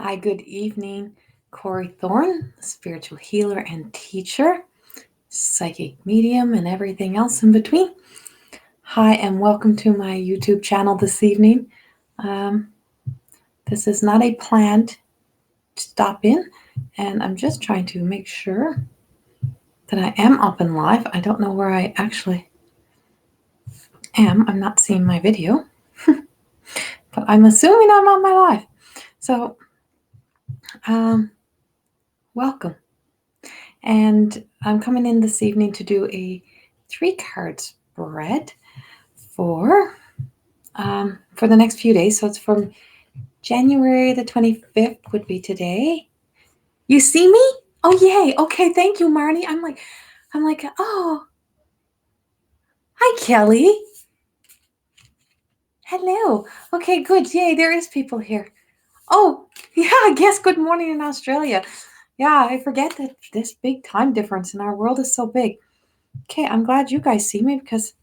Hi, good evening. Corrie Thorne, spiritual healer and teacher, psychic medium, and everything else in between. Hi, and welcome to my YouTube channel this evening. This is not a planned stop in, and I'm just trying to make sure that I am up and live. I don't know where I actually am. I'm not seeing my video, but I'm assuming I'm on my live. So, welcome. And I'm coming in this evening to do a 3-card spread for the next few days. So it's from January the 25th would be today. You see me? Oh, yay. Okay, thank you, Marnie. I'm like, oh, hi, Kelly. Hello. Okay, good. Yay, there is people here. Oh, yeah, I guess good morning in Australia. Yeah, I forget that this big time difference in our world is so big. Okay, I'm glad you guys see me because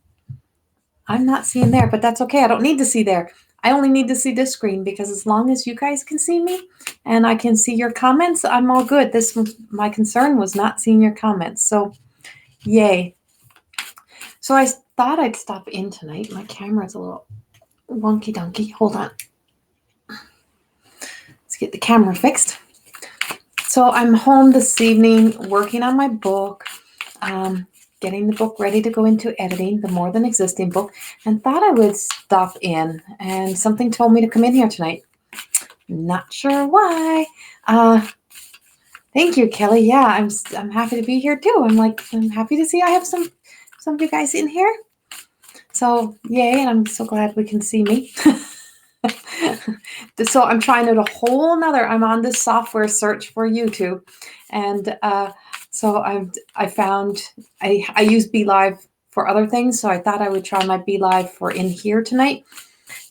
I'm not seeing there, but that's okay. I don't need to see there. I only need to see this screen because as long as you guys can see me and I can see your comments, I'm all good. My concern was not seeing your comments. So, yay. So I thought I'd stop in tonight. My camera's a little wonky donkey. Hold on. Let's get the camera fixed. So I'm home this evening working on my book. Getting the book ready to go into editing, the More Than Existing book, and thought I would stop in. And something told me to come in here tonight. Not sure why. Thank you, Kelly. Yeah, I'm happy to be here too. I'm happy to see I have some of you guys in here. So yay, and I'm so glad we can see me. So I'm trying out a whole nother. I'm on this software search for YouTube, and so I found I use BeLive for other things, so I thought I would try my BeLive for in here tonight.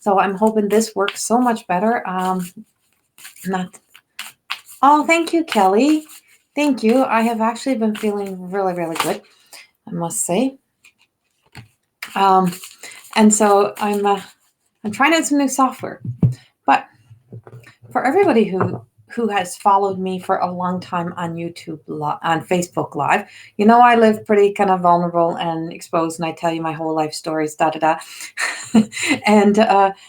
So I'm hoping this works so much better. Oh, thank you, Kelly. Thank you. I have actually been feeling really, really good, I must say. And so I'm trying out some new software, but for everybody who has followed me for a long time on YouTube, on Facebook Live, you know I live pretty kind of vulnerable and exposed, and I tell you my whole life stories, da da da. And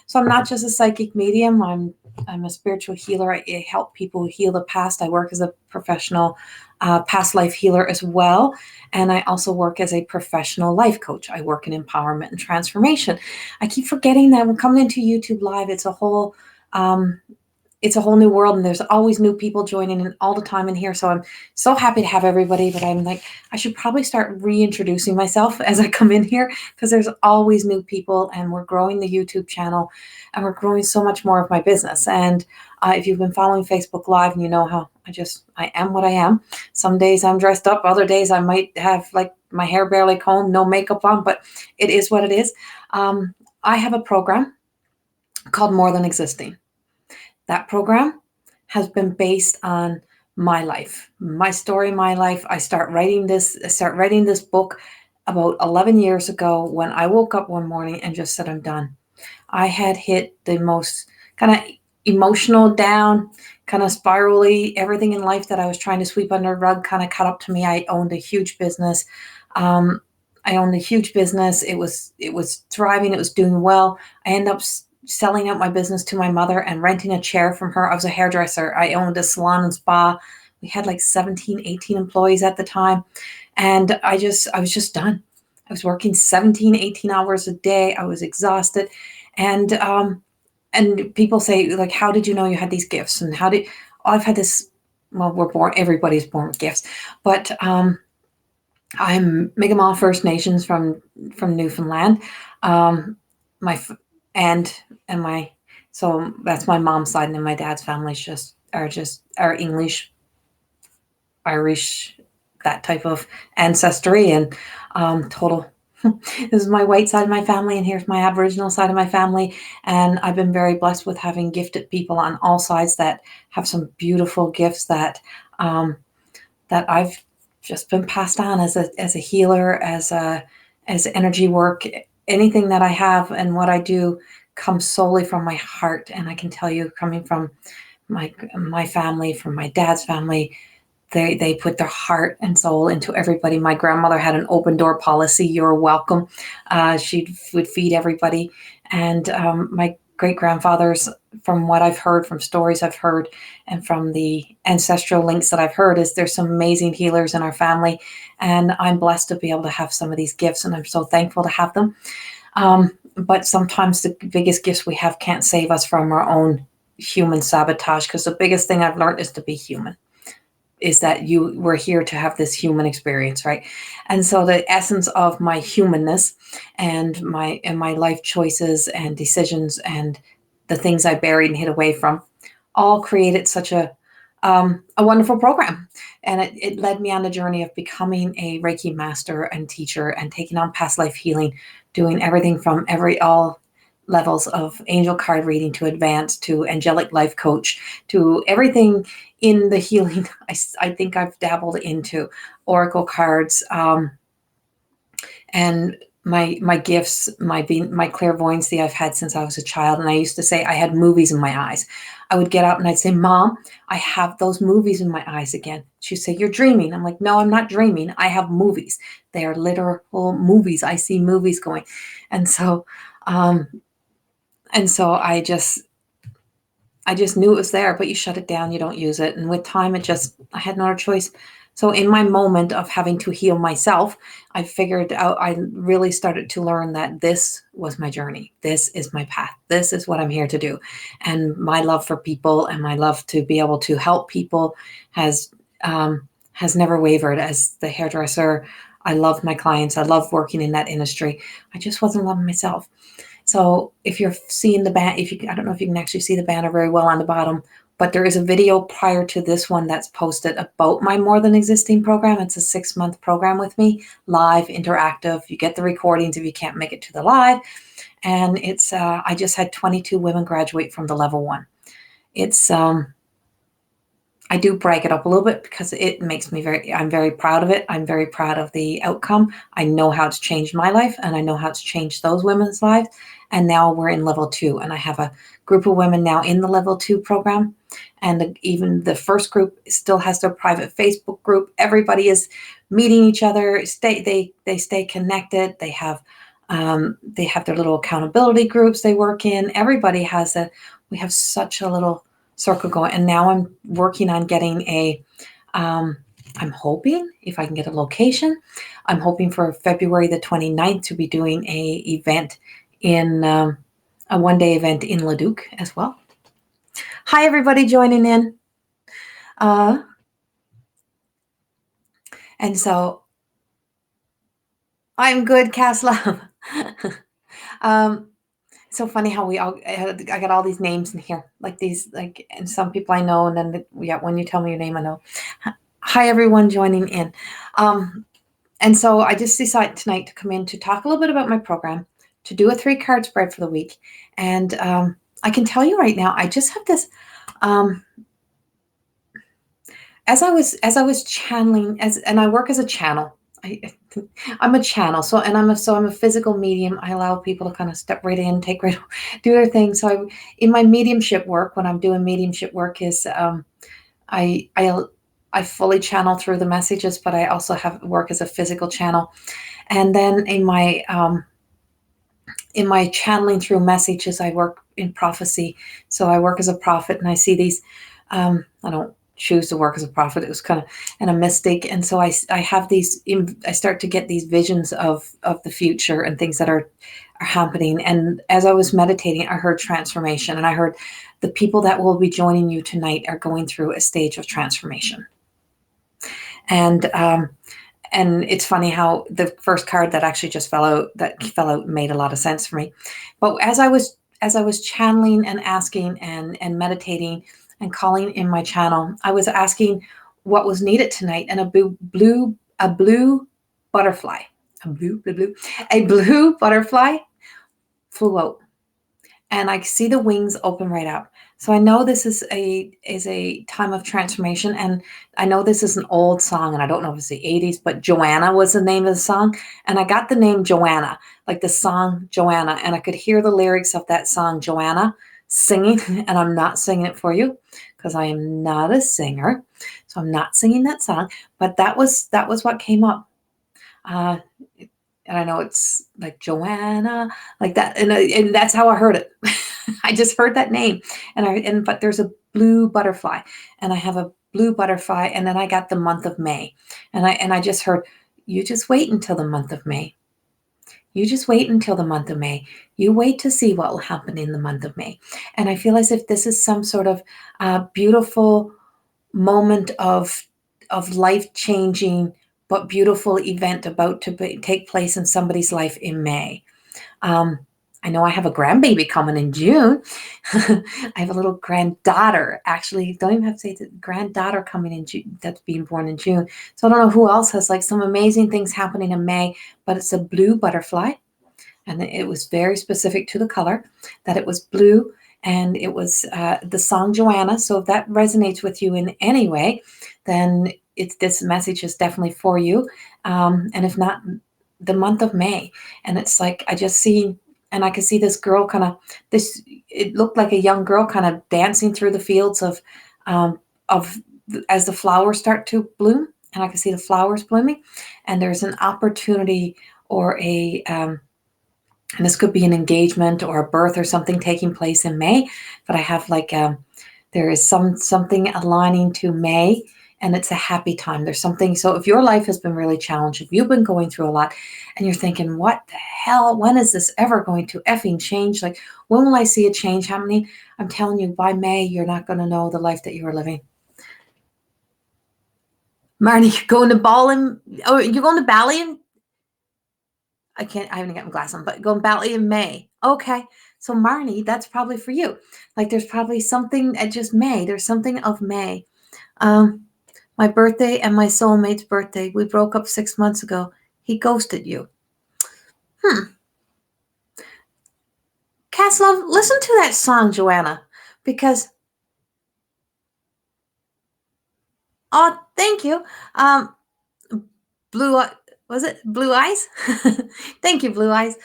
so I'm not just a psychic medium. I'm a spiritual healer. I help people who heal the past. I work as a professional past life healer as well, and I also work as a professional life coach. I work in empowerment and transformation. I keep forgetting that when coming into YouTube Live, it's a whole new world, and there's always new people joining in all the time in here. So I'm so happy to have everybody, but I'm like, I should probably start reintroducing myself as I come in here because there's always new people, and we're growing the YouTube channel, and we're growing so much more of my business. And if you've been following Facebook Live, and you know how I am what I am. Some days I'm dressed up, other days I might have like my hair barely combed, no makeup on, but it is what it is. I have a program called More Than Existing. That program has been based on my life, my story, my life. I start writing this book about 11 years ago when I woke up one morning and just said, I'm done. I had hit the most kind of emotional down, kind of spirally, everything in life that I was trying to sweep under the rug kind of caught up to me. I owned a huge business. It was thriving. It was doing well. I ended up selling out my business to my mother and renting a chair from her. I was a hairdresser. I owned a salon and spa. We had like 17, 18 employees at the time. And I was just done. I was working 17, 18 hours a day. I was exhausted. And people say, like, how did you know you had these gifts? And I've had this, well, everybody's born with gifts, but I'm Mi'kmaq First Nations from Newfoundland. So that's my mom's side, and then my dad's family are English, Irish, that type of ancestry, and total. This is my white side of my family, and here's my Aboriginal side of my family. And I've been very blessed with having gifted people on all sides that have some beautiful gifts that I've just been passed on as a healer, as energy work. Anything that I have and what I do comes solely from my heart. And I can tell you, coming from my family, from my dad's family. They put their heart and soul into everybody. My grandmother had an open door policy. You're welcome. She would feed everybody. And my great grandfathers, from what I've heard, from stories I've heard, and from the ancestral links that I've heard, is there's some amazing healers in our family. And I'm blessed to be able to have some of these gifts, and I'm so thankful to have them. But sometimes the biggest gifts we have can't save us from our own human sabotage, because the biggest thing I've learned is to be human. Is that we're here to have this human experience, right? And so the essence of my humanness and my life choices and decisions and the things I buried and hid away from all created such a wonderful program. And it led me on the journey of becoming a Reiki master and teacher and taking on past life healing, doing everything from all levels of angel card reading to advanced to angelic life coach to everything in the healing. I think I've dabbled into oracle cards, and my gifts, my clairvoyancy I've had since I was a child. And I used to say I had movies in my eyes. I would get up and I'd say, Mom, I have those movies in my eyes again. She'd say, you're dreaming. I'm like, no, I'm not dreaming. I have movies. They are literal movies. I see movies going. And so I just knew it was there, but you shut it down, you don't use it. And with time, I had no other choice. So in my moment of having to heal myself, I figured out, I really started to learn that this was my journey. This is my path. This is what I'm here to do. And my love for people and my love to be able to help people has never wavered. As the hairdresser, I love my clients. I love working in that industry. I just wasn't loving myself. So if you're seeing the banner, I don't know if you can actually see the banner very well on the bottom, but there is a video prior to this one that's posted about my More Than Existing program. It's a 6-month program with me, live, interactive. You get the recordings if you can't make it to the live. And it's, I just had 22 women graduate from the level 1. It's, I do brag it up a little bit because it makes me I'm very proud of it. I'm very proud of the outcome. I know how it's changed my life, and I know how it's changed those women's lives. And now we're in level 2, and I have a group of women now in the level 2 program. And even the first group still has their private Facebook group. Everybody is meeting each other. They stay connected. They have their little accountability groups they work in. Everybody has we have such a little circle going. And now I'm working on getting I'm hoping, if I can get a location, I'm hoping for February the 29th to be doing a event in a 1-day event in Leduc as well. Hi, everybody joining in. And so I'm good, Cass Love. So funny how I got all these names in here, like these, like, and some people I know, and then when you tell me your name, I know. Hi, everyone joining in. And so I just decided tonight to come in to talk a little bit about my program, to do a 3-card spread for the week. And I can tell you right now, I just have this, as I was channeling, and I work as a channel. I'm a channel. So I'm a physical medium. I allow people to kind of step right in, do their thing. So in my mediumship work, when I'm doing mediumship work, is I fully channel through the messages, but I also work as a physical channel. And then in my channeling through messages, I work in prophecy. So I work as a prophet, and I see these. I don't choose to work as a prophet. It was kind of a mistake. And so I have these, I start to get these visions of the future and things that are happening. And as I was meditating, I heard transformation, and I heard the people that will be joining you tonight are going through a stage of transformation. And it's funny how the first card that actually just fell out made a lot of sense for me. But as I was channeling and asking and meditating and calling in my channel, I was asking what was needed tonight, and a blue butterfly, a blue butterfly flew out, and I see the wings open right up. So I know this is a time of transformation, and I know this is an old song, and I don't know if it's the 80s, but Joanna was the name of the song, and I got the name Joanna, like the song Joanna, and I could hear the lyrics of that song Joanna singing, and I'm not singing it for you because I am not a singer. So I'm not singing that song, but that was what came up. Uh, and I know it's like Joanna, like that, and that's how I heard it. I just heard that name, but there's a blue butterfly, and I have a blue butterfly, and then I got the month of May, and I just heard, you just wait until the month of May. You just wait until the month of May. You wait to see what will happen in the month of May. And I feel as if this is some sort of beautiful moment of life changing but beautiful event about to take place in somebody's life in May. I know I have a grandbaby coming in June. I have a little granddaughter. Actually, don't even have to say it's a granddaughter coming in June, that's being born in June. So I don't know who else has like some amazing things happening in May, but it's a blue butterfly. And it was very specific to the color, that it was blue, and it was the song Joanna. So if that resonates with you in any way, then this message is definitely for you. And if not, the month of May. And it's like, I just see, and I could see this girl it looked like a young girl kind of dancing through the fields of as the flowers start to bloom, and I can see the flowers blooming, and there's an opportunity or and this could be an engagement or a birth or something taking place in May, but I have like there is something aligning to May, and it's a happy time. There's something. So if your life has been really challenged, if you've been going through a lot, and you're thinking, what the hell? When is this ever going to effing change? Like, when will I see a change happening? I'm telling you, by May, you're not going to know the life that you are living. Marnie, you're going to Bali? Oh, you're going to Bali? I haven't got my glass on, but going Bali in May. Okay. So Marnie, that's probably for you. Like, there's probably something at just May. There's something of May. My birthday and my soulmate's birthday. We broke up 6 months ago. He ghosted you. Caslove, listen to that song, Joanna, because, oh, thank you. Was it Blue Eyes? Thank you, Blue Eyes.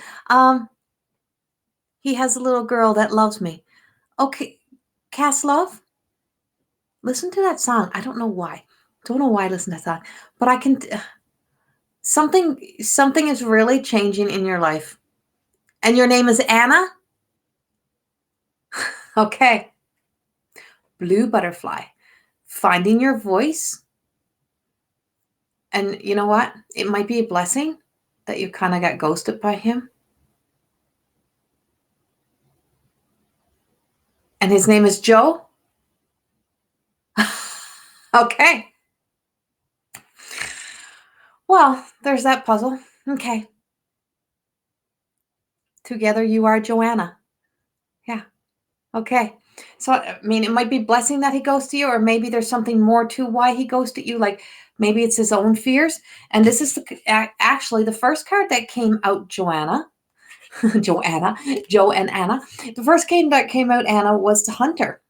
He has a little girl that loves me. Okay, Caslove, listen to that song. I don't know why. Don't know why I listen to that song, but I can. Something is really changing in your life, and your name is Anna. Okay. Blue butterfly, finding your voice. And you know what? It might be a blessing that you kind of got ghosted by him. And his name is Joe. Okay. Well, there's that puzzle. Okay. Together you are Joanna. Yeah. Okay. So, I mean, it might be blessing that he ghosted you, or maybe there's something more to why he ghosted you. Like, maybe it's his own fears. And this is actually the first card that came out, Joanna. Joe and Anna. The first game that came out, Anna, was the Hunter.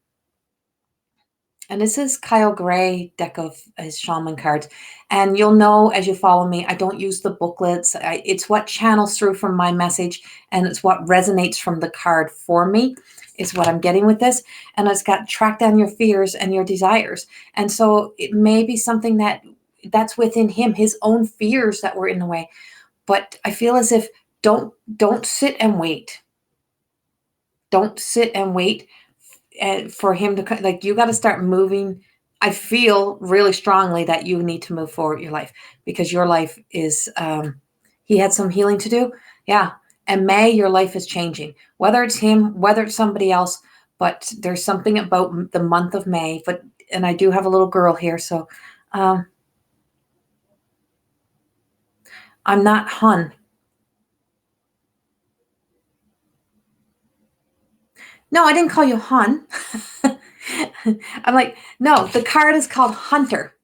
And this is Kyle Gray deck of his shaman cards. And you'll know as you follow me, I don't use the booklets. It's what channels through from my message, and it's what resonates from the card for me is what I'm getting with this. And it's got track down your fears and your desires. And so it may be something that's within him, his own fears that were in the way. But I feel as if don't sit and wait. Don't sit and wait for him to, like, you got to start moving. I feel really strongly that you need to move forward your life, because your life is, he had some healing to do. Yeah. And May, your life is changing, whether it's him, whether it's somebody else, but there's something about the month of May. And I do have a little girl here. So, I'm not Hun. No, I didn't call you Hun. I'm like, no, the card is called Hunter.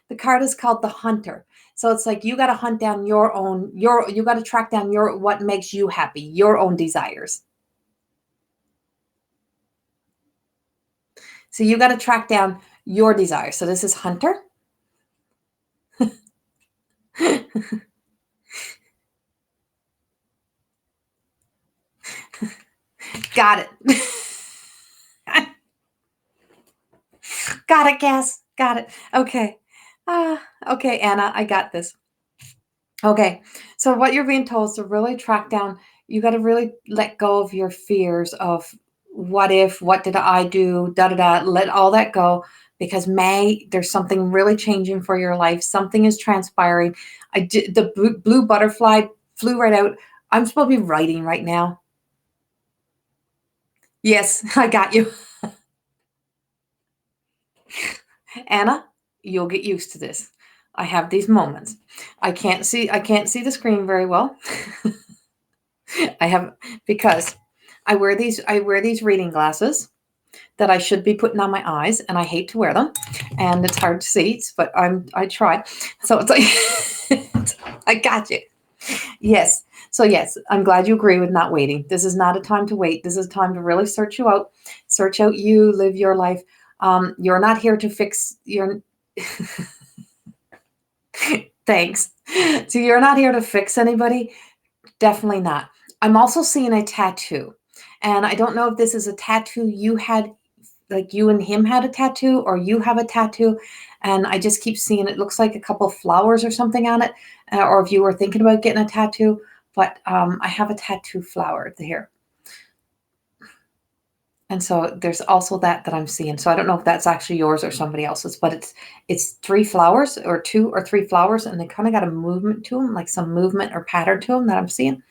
The card is called the Hunter. So it's like you got to hunt down you got to track down what makes you happy, your own desires. So you got to track down your desires. So this is Hunter. Got it. Got it, Cass. Got it. Okay. Okay, Anna, I got this. Okay. So what you're being told is to really track down, you got to really let go of your fears of what if, what did I do, da da da, let all that go because May, there's something really changing for your life. Something is transpiring. The blue butterfly flew right out. I'm supposed to be writing right now. Yes, I got you. Anna, you'll get used to this. I have these moments. I can't see the screen very well. I have because I wear these reading glasses that I should be putting on my eyes and I hate to wear them and it's hard to see, but I try. So it's like I got you. Yes. So yes, I'm glad you agree with not waiting. This is not a time to wait. This is a time to really search out you, live your life. You're not here to fix your thanks. So you're not here to fix anybody. Definitely not. I'm also seeing a tattoo. And I don't know if this is a tattoo you had, like you and him had a tattoo, or you have a tattoo. And I just keep seeing it looks like a couple of flowers or something on it, or if you were thinking about getting a tattoo. But I have a tattoo flower here. And so there's also that I'm seeing. So I don't know if that's actually yours or somebody else's, but it's three flowers or two or three flowers, and they kind of got a movement to them, like some movement or pattern to them that I'm seeing.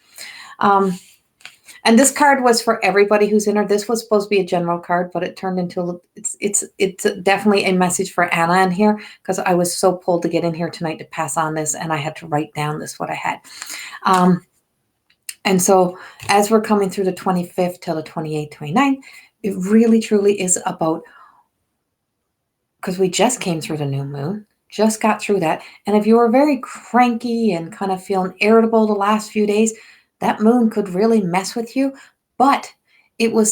And this card was for everybody who's in her. This was supposed to be a general card, but it turned into it's definitely a message for Anna in here because I was so pulled to get in here tonight to pass on this, and I had to write down what I had. And so as we're coming through the 25th till the 28th, 29th, it really truly is about, because we just came through the new moon, just got through that. And if you were very cranky and kind of feeling irritable the last few days, that moon could really mess with you. But it really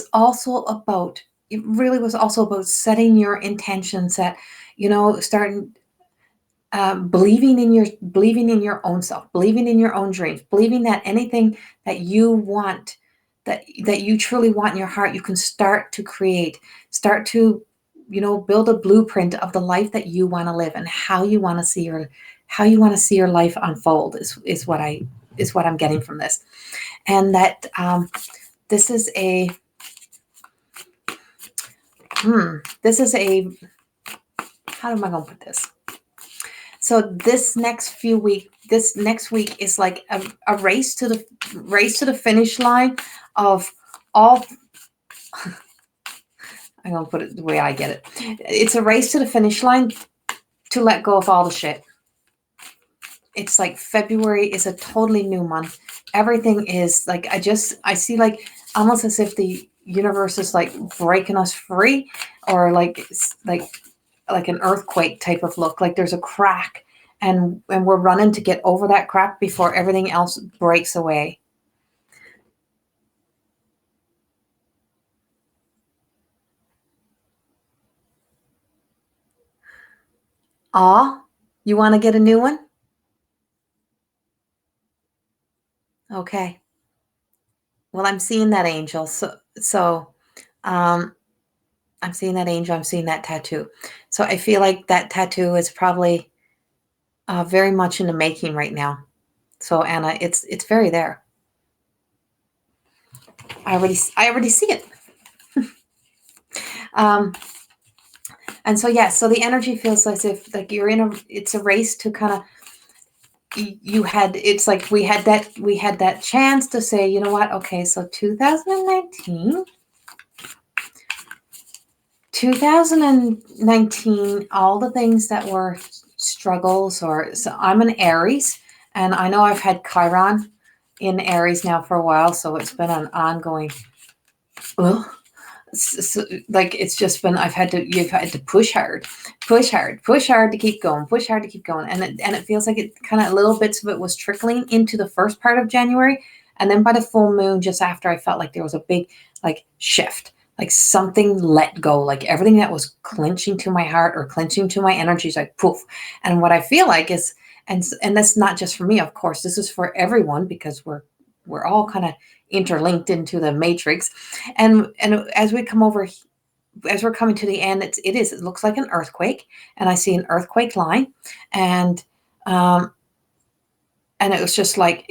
was also about setting your intentions that, starting believing in your own self, believing in your own dreams, believing that anything that you want, that you truly want in your heart, you can start to create, start to, build a blueprint of the life that you want to live and how you want to see your life unfold is what I'm getting from this. And that this is a how am I going to put this? So this next week is like a race to the finish line of all. I'm going to put it the way I get it. It's a race to the finish line to let go of all the shit. It's like February is a totally new month. Everything is like, I see like almost as if the universe is like breaking us free, or like an earthquake type of look. Like there's a crack and we're running to get over that crack before everything else breaks away. You want to get a new one? Okay. Well, I'm seeing that angel. I'm seeing that angel. I'm seeing that tattoo. So I feel like that tattoo is probably very much in the making right now. So Anna, it's very there. I already see it. And so so the energy feels as if like it's a race to kind of, it's like we had that chance to say, you know what? Okay, so 2019, all the things that were struggles, so I'm an Aries, and I know I've had Chiron in Aries now for a while, so it's been an ongoing, like it's just been, you've had to push hard to keep going, and it feels like it kind of little bits of it was trickling into the first part of January, and then by the full moon just after, I felt like there was a big like shift, like something let go, like everything that was clenching to my heart or clenching to my energies, like poof. And what I feel like is, and that's not just for me, of course, this is for everyone, because we're all kind of interlinked into the matrix. And as we come over as we're coming to the end, it looks like an earthquake, and I see an earthquake line, and it was just like,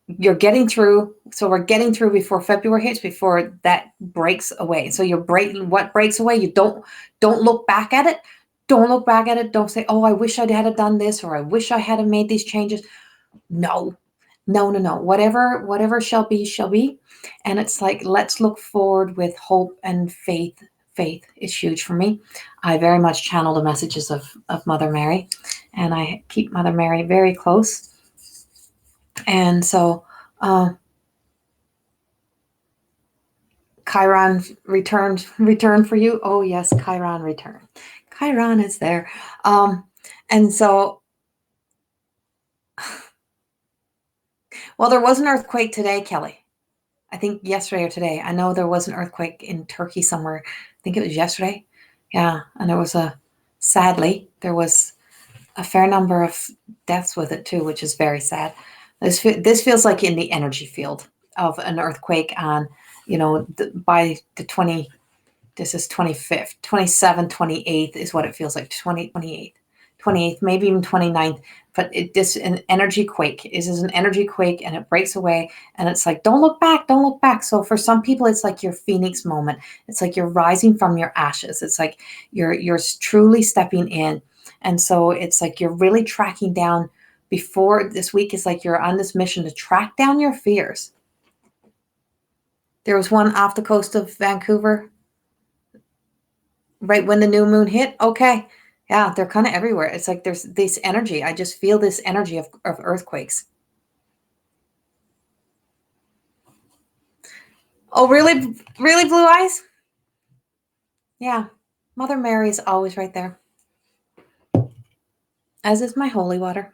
you're getting through. So we're getting through before February hits, before that breaks away. So what breaks away, you don't look back at it. Don't look back at it. Don't say, oh, I wish I had done this, or I wish I had made these changes. No. Whatever shall be, shall be. And it's like, let's look forward with hope and faith. Faith is huge for me. I very much channel the messages of Mother Mary, and I keep Mother Mary very close. And so Chiron returned for you. Oh yes, Chiron returned. Chiron is there. And so, well, there was an earthquake today, Kelly. I think yesterday or today. I know there was an earthquake in Turkey somewhere. I think it was yesterday. Yeah, and sadly, there was a fair number of deaths with it too, which is very sad. This feels like in the energy field of an earthquake on, by the 20, this is 25th, 27th, 28th is what it feels like, 28th, maybe even 29th. But this an energy quake. This is an energy quake, and it breaks away, and it's like, don't look back, don't look back. So for some people, it's like your phoenix moment. It's like you're rising from your ashes. It's like you're truly stepping in. And so it's like you're really tracking down. Before this week is like you're on this mission to track down your fears. There was one off the coast of Vancouver right when the new moon hit. Okay. Yeah, they're kind of everywhere. It's like there's this energy. I just feel this energy of earthquakes. Oh, really? Really, Blue Eyes? Yeah. Mother Mary is always right there. As is my holy water.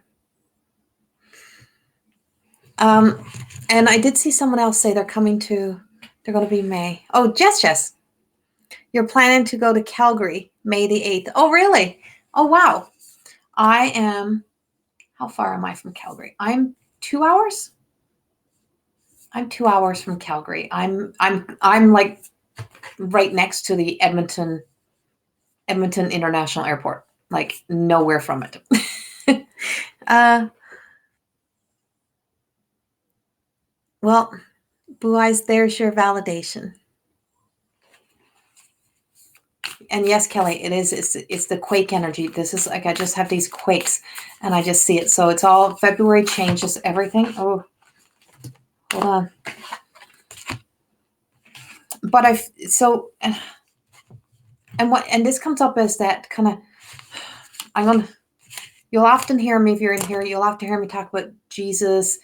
And I did see someone else say they're going to be May. Oh, Jess. You're planning to go to Calgary, May the 8th. Oh, really? Oh, wow. How far am I from Calgary? I'm 2 hours. I'm 2 hours from Calgary. I'm like right next to the Edmonton International Airport, like nowhere from it. Well, Blue Eyes, there's your validation. And yes, Kelly, it is. It's the quake energy. This is like, I just have these quakes, and I just see it. So it's all February changes everything. Oh, hold on. But and this comes up as that kind of, you'll often hear me, if you're in here, you'll often hear me talk about Jesus,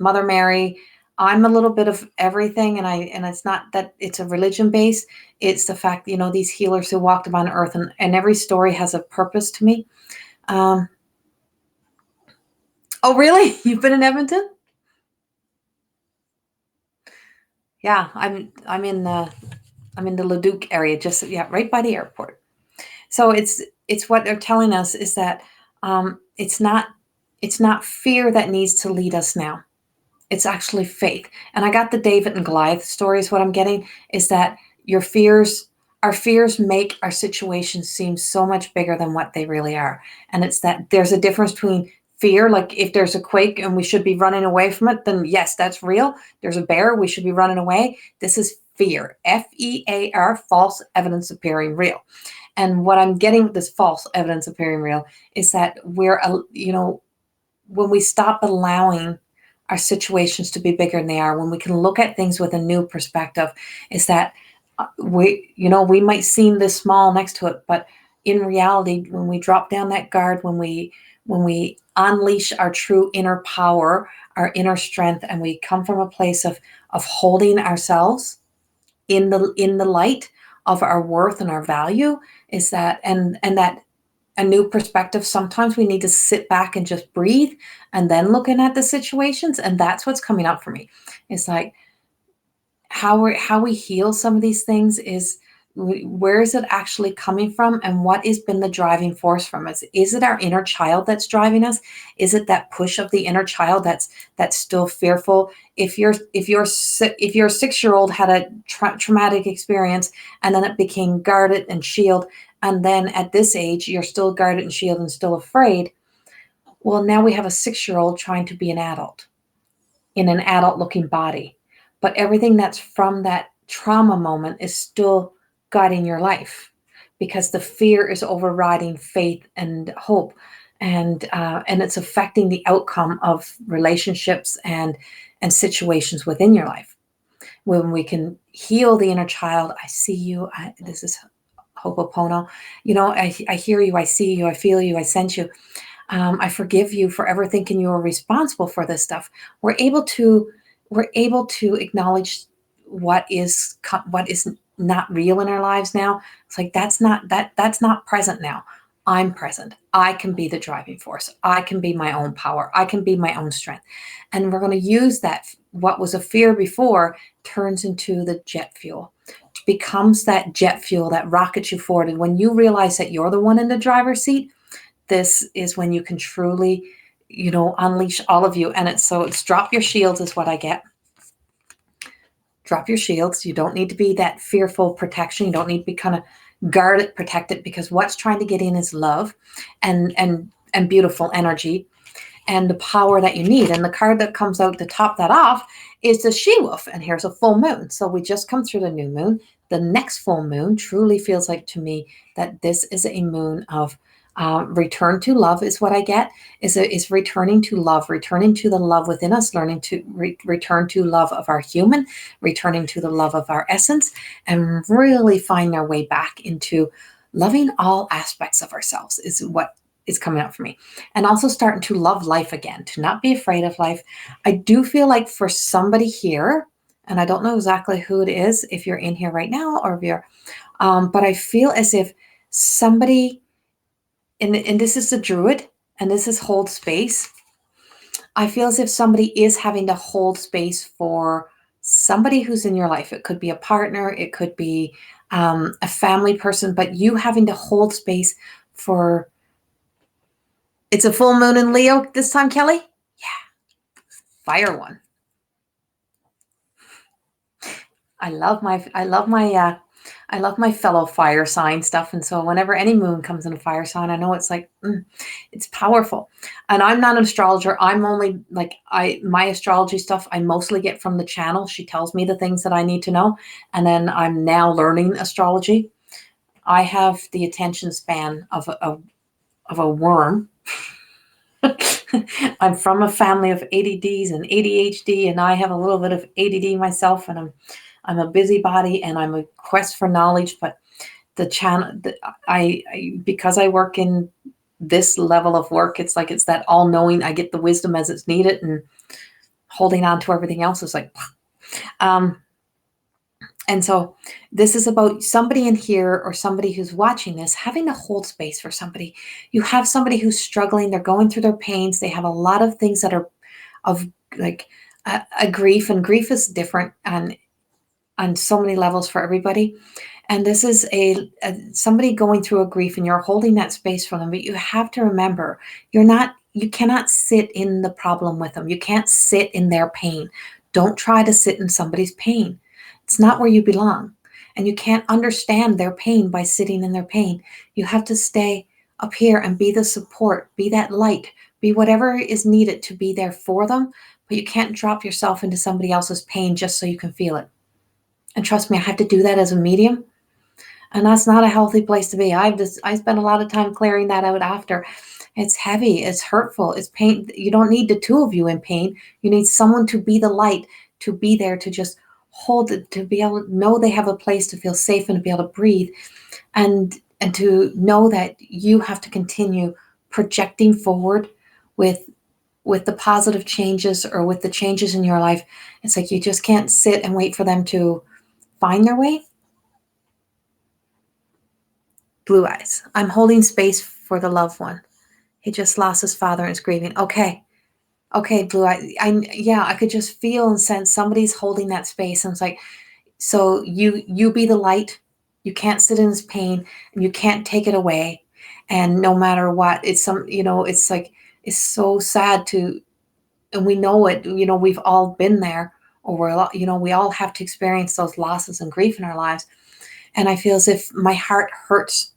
Mother Mary. I'm a little bit of everything, and it's not that it's a religion base. It's the fact, these healers who walked upon earth, and every story has a purpose to me. Oh, really? You've been in Edmonton? Yeah, I'm in the Leduc area, just right by the airport. So it's what they're telling us is that it's not fear that needs to lead us now. It's actually faith. And I got the David and Goliath stories. What I'm getting is that our fears make our situations seem so much bigger than what they really are. And it's that there's a difference between fear, like if there's a quake and we should be running away from it, then yes, that's real. There's a bear, we should be running away. This is fear, F-E-A-R, false evidence appearing real. And what I'm getting with this false evidence appearing real is that when we stop allowing our situations to be bigger than they are, when we can look at things with a new perspective, is that we might seem this small next to it, but in reality, when we drop down that guard, when we unleash our true inner power, our inner strength, and we come from a place of holding ourselves in the light of our worth and our value, is that and that a new perspective. Sometimes we need to sit back and just breathe and then looking at the situations. And that's what's coming up for me. It's like how we heal some of these things is where is it actually coming from, and what has been the driving force from us? Is it our inner child that's driving us? Is it that push of the inner child that's still fearful? If your 6-year-old had a traumatic experience and then it became guarded and shield, and then at this age you're still guarded and shielded and still afraid, well, now we have a 6-year-old trying to be an adult in an adult looking body, but everything that's from that trauma moment is still guiding your life, because the fear is overriding faith and hope, and it's affecting the outcome of relationships and situations within your life. When we can heal the inner child, I see you. This is Ho'oponopono. I hear you. I see you. I feel you. I sense you. I forgive you for ever thinking you were responsible for this stuff. We're able to acknowledge what is not real in our lives now. It's like that's not present now. I'm present. I can be the driving force. I can be my own power. I can be my own strength. And we're going to use that. What was a fear before turns into the jet fuel. It becomes that jet fuel that rockets you forward. And when you realize that you're the one in the driver's seat, this is when you can truly, unleash all of you. And it's drop your shields is what I get. Drop your shields. You don't need to be that fearful protection. You don't need to be kind of guarded, protected, because what's trying to get in is love and beautiful energy and the power that you need. And the card that comes out to top that off is the she-wolf. And here's a full moon. So we just come through the new moon. The next full moon truly feels like to me that this is a moon of return to love is what I get, is returning to love, returning to the love within us, learning to return to love of our human, returning to the love of our essence, and really find our way back into loving all aspects of ourselves is what is coming up for me. And also starting to love life again, to not be afraid of life. I do feel like for somebody here, and I don't know exactly who it is, if you're in here right now or if you're, but I feel as if somebody, and this is the druid, and this is hold space. I feel as if somebody is having to hold space for somebody who's in your life. It could be a partner, it could be a family person, but you having to hold space for. It's a full moon in Leo this time, Kelly? Yeah. Fire one. I love my fellow fire sign stuff. And so whenever any moon comes in a fire sign, I know it's like, it's powerful. And I'm not an astrologer. I'm only my astrology stuff, I mostly get from the channel. She tells me the things that I need to know. And then I'm now learning astrology. I have the attention span of a worm. I'm from a family of ADDs and ADHD, and I have a little bit of ADD myself, and I'm a busybody, and I'm a quest for knowledge. But the channel, because I work in this level of work, it's like it's that all-knowing. I get the wisdom as it's needed, and holding on to everything else is like. And so this is about somebody in here or somebody who's watching this having to hold space for somebody. You have somebody who's struggling. They're going through their pains. They have a lot of things that are of like a grief, and grief is different on so many levels for everybody. And this is somebody going through a grief, and you're holding that space for them. But you have to remember, you cannot sit in the problem with them. You can't sit in their pain. Don't try to sit in somebody's pain. It's not where you belong. And you can't understand their pain by sitting in their pain. You have to stay up here and be the support, be that light, be whatever is needed to be there for them. But you can't drop yourself into somebody else's pain just so you can feel it. And trust me, I have to do that as a medium. And that's not a healthy place to be. I spent a lot of time clearing that out after. It's heavy, it's hurtful, it's pain. You don't need the two of you in pain. You need someone to be the light, to be there, to just hold it, to be able to know they have a place to feel safe and to be able to breathe, and to know that you have to continue projecting forward with the positive changes or with the changes in your life. It's like you just can't sit and wait for them to find their way. Blue eyes. I'm holding space for the loved one. He just lost his father and is grieving. Okay, blue eye. I could just feel and sense somebody's holding that space. And it's like, so you be the light, You can't sit in his pain, and you can't take it away. And no matter what, it's it's like, it's so sad to, and we know it, we've all been there, or we all have to experience those losses and grief in our lives. And I feel as if my heart hurts.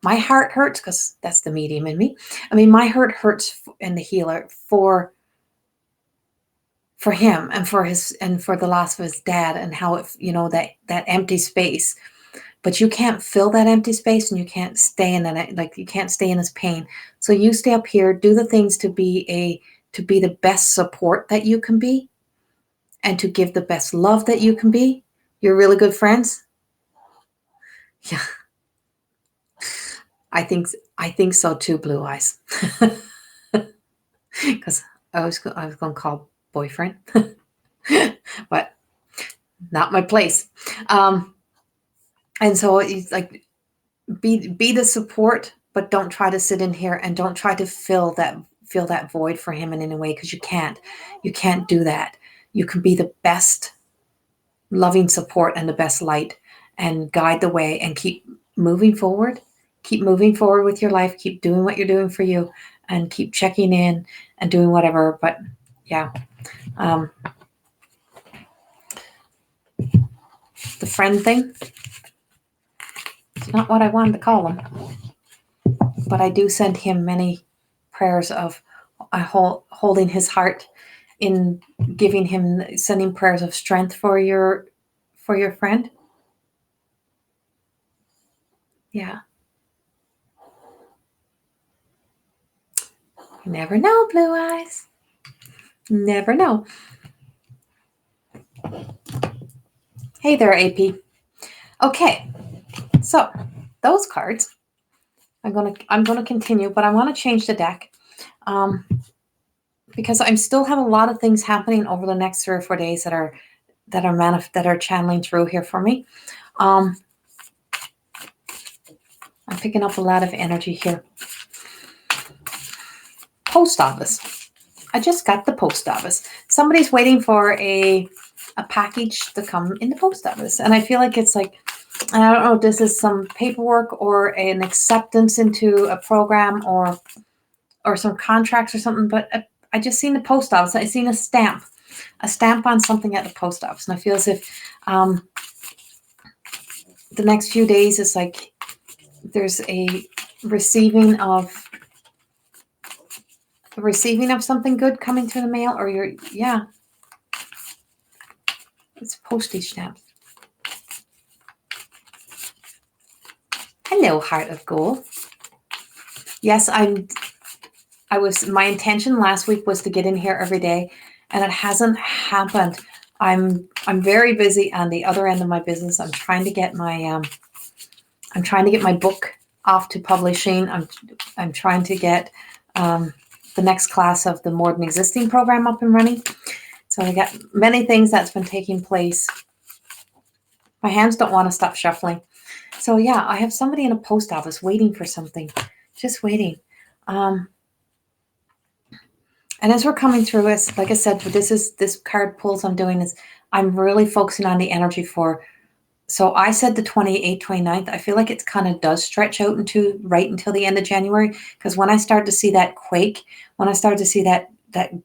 My heart hurts because that's the medium in me. I mean, my heart hurts in the healer for him, and for the loss of his dad, and how it, that empty space. But you can't fill that empty space, and you can't stay in that, like, you can't stay in his pain. So you stay up here, do the things to be the best support that you can be, and to give the best love that you can be. You're really good friends. Yeah, I think so too, Blue Eyes. Because I was going to call boyfriend, but not my place. And so it's like, be the support, but don't try to sit in here, and don't try to fill that void for him in any way, because you can't do that. You can be the best loving support and the best light, and guide the way, and keep moving forward with your life, keep doing what you're doing for you, and keep checking in and doing whatever. But yeah, the friend thing, it's not what I wanted to call him, but I do send him many prayers of holding his heart, in sending prayers of strength for your friend. Yeah. You never know, Blue Eyes. Never know. Hey there, AP. Okay, so those cards, I'm gonna continue, but I want to change the deck, because I'm still have a lot of things happening over the next 3 or 4 days that are channeling through here for me. I'm picking up a lot of energy here. Post office. I just got the post office. Somebody's waiting for a package to come in the post office, and I feel like it's like, I don't know if this is some paperwork or an acceptance into a program, or some contracts or something, but I just seen the post office. I seen a stamp on something at the post office, and I feel as if the next few days is like there's a receiving of something good coming through the mail, or it's postage stamps. Hello, Heart of Gold. Yes, my intention last week was to get in here every day, and it hasn't happened. I'm very busy on the other end of my business. I'm trying to get my book off to publishing. I'm trying to get the next class of the More Than Existing program up and running. So I got many things that's been taking place. My hands don't want to stop shuffling. So yeah, I have somebody in a post office waiting for something, just waiting. And as we're coming through, as like I said, this card pulls I'm doing is I'm really focusing on the energy for. So I said the 28th, 29th. I feel like it kind of does stretch out right until the end of January, because when I start to see that quake, when I start to see that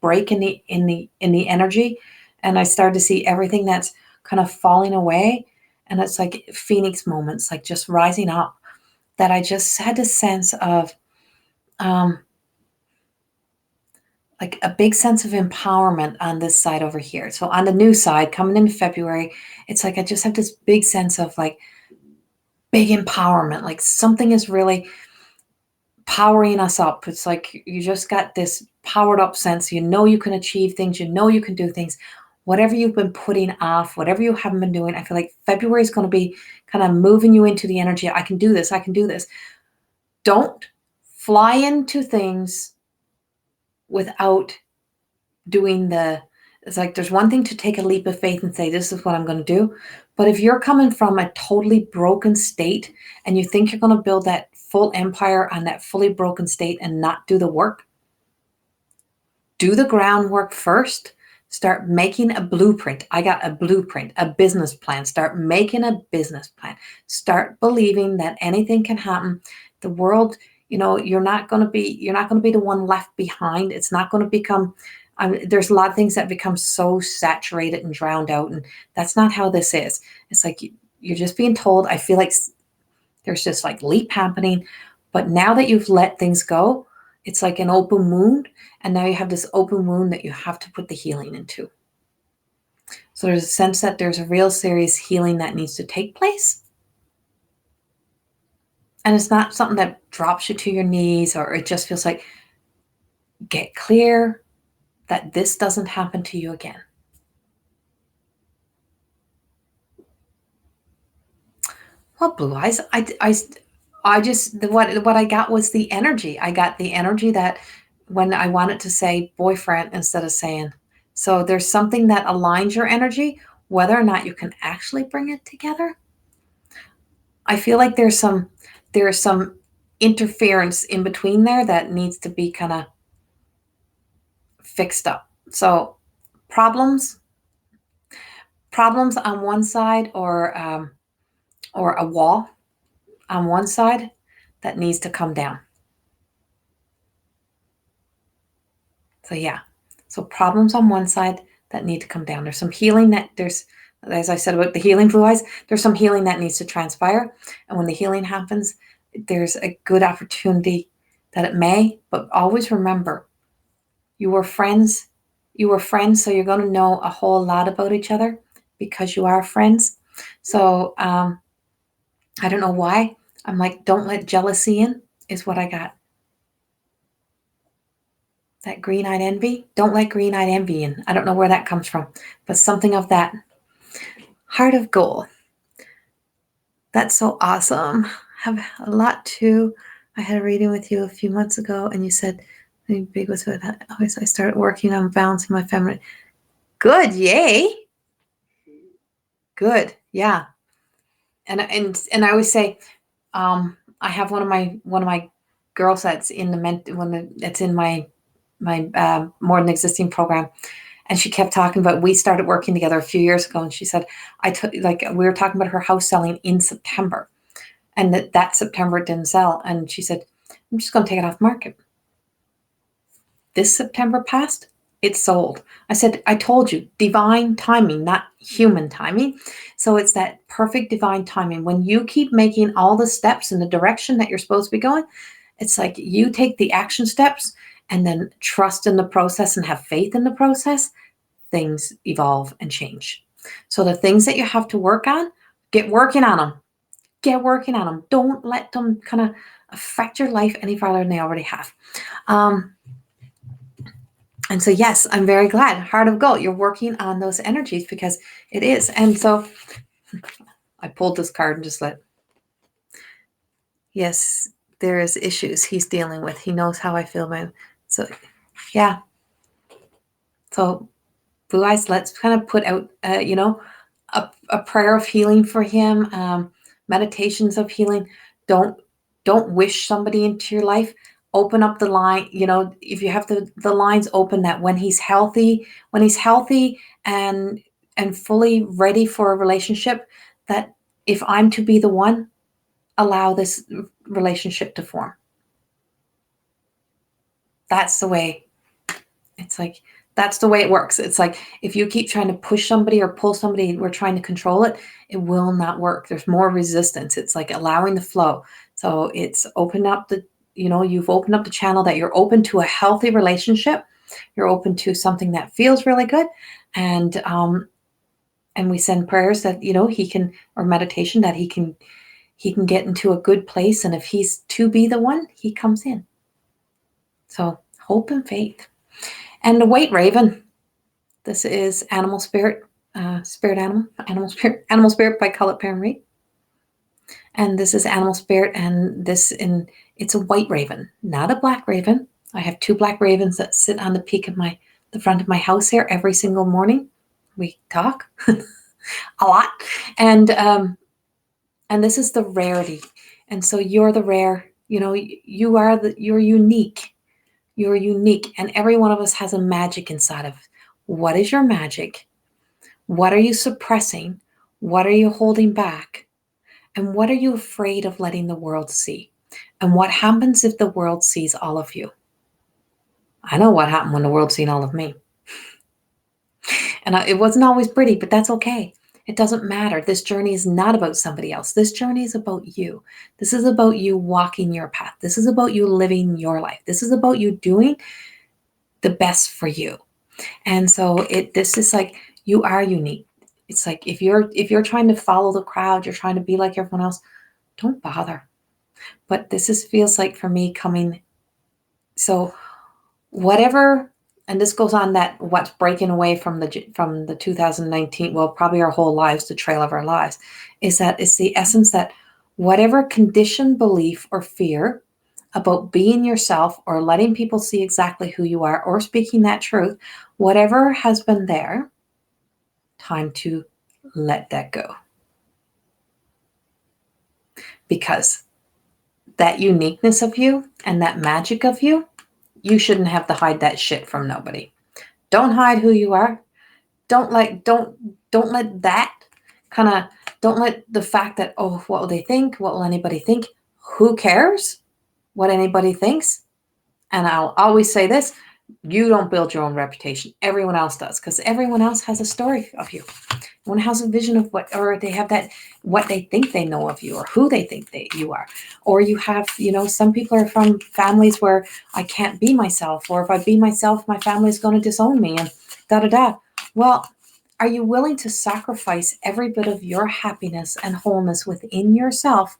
break in the energy, and I start to see everything that's kind of falling away, and it's like phoenix moments, like just rising up, that I just had a sense of like a big sense of empowerment on this side over here. So on the new side, coming in February, it's like I just have this big sense of like big empowerment, like something is really powering us up. It's like you just got this powered up sense. You know you can achieve things. You know you can do things. Whatever you've been putting off, whatever you haven't been doing, I feel like February is going to be kind of moving you into the energy. I can do this. I can do this. Don't fly into things without doing it's like there's one thing to take a leap of faith and say, this is what I'm going to do. But if you're coming from a totally broken state and you think you're going to build that full empire on that fully broken state and not do the work, do the groundwork first Start making a blueprint. I got a blueprint, a business plan. Start making a business plan. Start believing that anything can happen. The world, you're not going to be the one left behind. It's not going to become, there's a lot of things that become so saturated and drowned out. And that's not how this is. It's like you're just being told. I feel like there's just like leap happening. But now that you've let things go, it's like an open wound. And now you have this open wound that you have to put the healing into. So there's a sense that there's a real serious healing that needs to take place. And it's not something that drops you to your knees, or it just feels like, get clear that this doesn't happen to you again. Well, Blue Eyes, I just, what I got was the energy. I got the energy that when I wanted to say boyfriend instead of saying. So there's something that aligns your energy, whether or not you can actually bring it together. I feel like there's some interference in between there that needs to be kind of fixed up. So problems on one side, or a wall on one side that needs to come down. So yeah, so problems on one side that need to come down. There's some healing as I said about the healing, Blue Eyes, there's some healing that needs to transpire. And when the healing happens, there's a good opportunity that it may, but always remember, you were friends, so you're going to know a whole lot about each other because you are friends. So I don't know why. I'm like, don't let jealousy in, is what I got. That green-eyed envy, don't let green-eyed envy in. I don't know where that comes from, but something of that. Heart of gold. That's so awesome. Have a lot too. I had a reading with you a few months ago, and you said, big was what I started working on balancing my feminine. Good, yay. Good, yeah. And I always say, I have one of my girl sets in it's in my more than existing program, and she kept talking about, we started working together a few years ago, and she said, we were talking about her house selling in September, and that September it didn't sell, and she said, I'm just going to take it off the market. This September passed, it sold. I said, I told you, divine timing, not human timing. So it's that perfect divine timing. When you keep making all the steps in the direction that you're supposed to be going, it's like you take the action steps and then trust in the process and have faith in the process, things evolve and change. So the things that you have to work on, get working on them. Get working on them. Don't let them kind of affect your life any farther than they already have. And so, yes, I'm very glad. Heart of gold, you're working on those energies because it is. And so I pulled this card and just yes, there is issues he's dealing with. He knows how I feel about him. So, yeah. So, Blue Eyes, let's kind of put out, a prayer of healing for him, meditations of healing. Don't wish somebody into your life. Open up the line, if you have the lines open, that when he's healthy and fully ready for a relationship, that if I'm to be the one, allow this relationship to form. That's the way. It's like, that's the way it works. It's like, if you keep trying to push somebody or pull somebody, we're trying to control it, it will not work. There's more resistance. It's like allowing the flow. So it's open up you've opened up the channel that you're open to a healthy relationship. You're open to something that feels really good. And we send prayers that, he can, or meditation that he can get into a good place. And if he's to be the one, he comes in. So hope and faith. And the white raven, this is animal spirit, animal spirit by Colette Perrin Reed. And this is animal spirit, and it's a white raven, not a black raven. I have 2 black ravens that sit on the peak of the front of my house here every single morning. We talk a lot, and this is the rarity. And so you're the rare. You're unique. You're unique, and every one of us has a magic inside of What is your magic? What are you suppressing? What are you holding back? And what are you afraid of letting the world see? And what happens if the world sees all of you? I know what happened when the world seen all of me. And it wasn't always pretty, but that's okay. It doesn't matter. This journey is not about somebody else. This journey is about you. This is about you walking your path. This is about you living your life. This is about you doing the best for you. And so this is like, you are unique. It's like if you're trying to follow the crowd, you're trying to be like everyone else, don't bother. But feels like for me coming. So whatever, and this goes on that what's breaking away from the 2019, well, probably our whole lives, the trail of our lives, is that it's the essence that whatever conditioned belief or fear about being yourself or letting people see exactly who you are or speaking that truth, whatever has been there, time to let that go. Because that uniqueness of you and that magic of you, you shouldn't have to hide that shit from nobody. Don't hide who you are. Don't let that kind of, don't let the fact that, oh, what will they think? What will anybody think? Who cares what anybody thinks? And I'll always say this, you don't build your own reputation. Everyone else does, because everyone else has a story of you. One has a vision of or they have that, what they think they know of you or who they think you are. Or you have, some people are from families where I can't be myself, or if I be myself, my family's going to disown me and da-da-da. Well, are you willing to sacrifice every bit of your happiness and wholeness within yourself